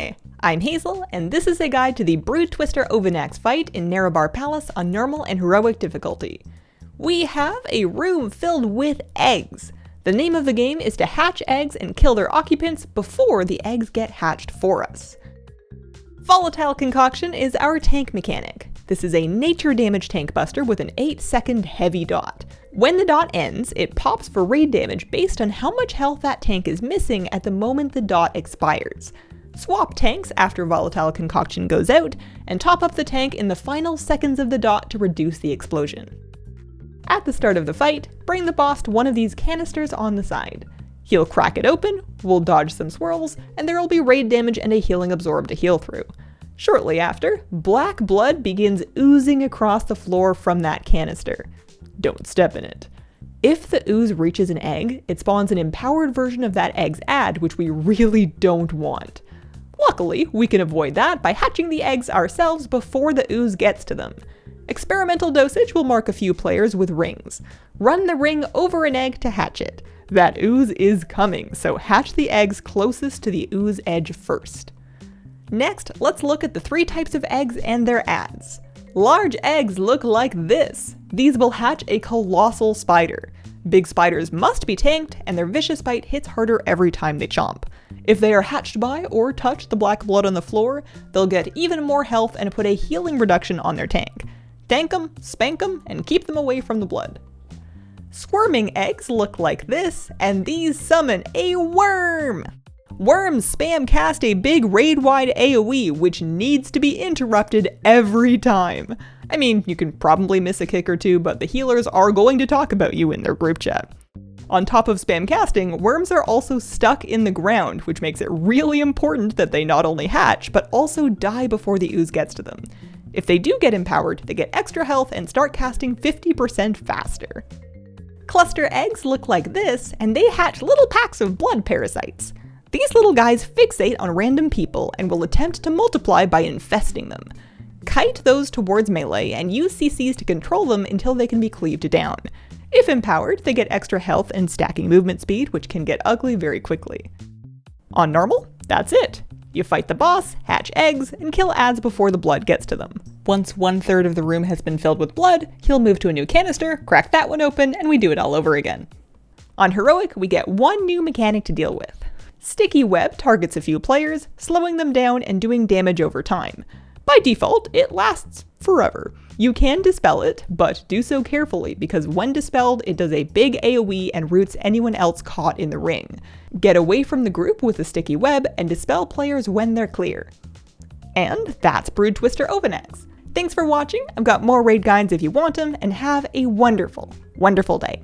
Hi, I'm Hazel, and this is a guide to the Broodtwister Ovi'nax fight in Nerub-ar Palace on normal and heroic difficulty. We have a room filled with eggs. The name of the game is to hatch eggs and kill their occupants before the eggs get hatched for us. Volatile Concoction is our tank mechanic. This is a nature damage tank buster with an 8-second heavy dot. When the dot ends, it pops for raid damage based on how much health that tank is missing at the moment the dot expires. Swap tanks after Volatile Concoction goes out, and top up the tank in the final seconds of the dot to reduce the explosion. At the start of the fight, bring the boss to one of these canisters on the side. He'll crack it open, we'll dodge some swirls, and there will be raid damage and a healing absorb to heal through. Shortly after, black blood begins oozing across the floor from that canister. Don't step in it. If the ooze reaches an egg, it spawns an empowered version of that egg's ad, which we really don't want. Luckily, we can avoid that by hatching the eggs ourselves before the ooze gets to them. Experimental Dosage will mark a few players with rings. Run the ring over an egg to hatch it. That ooze is coming, so hatch the eggs closest to the ooze edge first. Next, let's look at the 3 types of eggs and their ads. Large eggs look like this. These will hatch a Colossal Spider. Big spiders must be tanked, and their vicious bite hits harder every time they chomp. If they are hatched by or touch the black blood on the floor, they'll get even more health and put a healing reduction on their tank. Tank them, spank them, and keep them away from the blood. Squirming eggs look like this, and these summon a worm! Worms spam cast a big raid-wide AoE, which needs to be interrupted every time. I mean, you can probably miss a kick or two, but the healers are going to talk about you in their group chat. On top of spam casting, worms are also stuck in the ground, which makes it really important that they not only hatch, but also die before the ooze gets to them. If they do get empowered, they get extra health and start casting 50% faster. Cluster eggs look like this, and they hatch little packs of blood parasites. These little guys fixate on random people and will attempt to multiply by infesting them. Kite those towards melee and use CCs to control them until they can be cleaved down. If empowered, they get extra health and stacking movement speed, which can get ugly very quickly. On normal, that's it. You fight the boss, hatch eggs, and kill ads before the blood gets to them. Once 1/3 of the room has been filled with blood, he'll move to a new canister, crack that one open, and we do it all over again. On heroic, we get one new mechanic to deal with. Sticky web targets a few players, slowing them down and doing damage over time. By default, it lasts forever. You can dispel it, but do so carefully because when dispelled, it does a big AoE and roots anyone else caught in the ring. Get away from the group with the sticky web and dispel players when they're clear. And that's Broodtwister Ovi'nax. Thanks for watching, I've got more raid guides if you want them, and have a wonderful, wonderful day.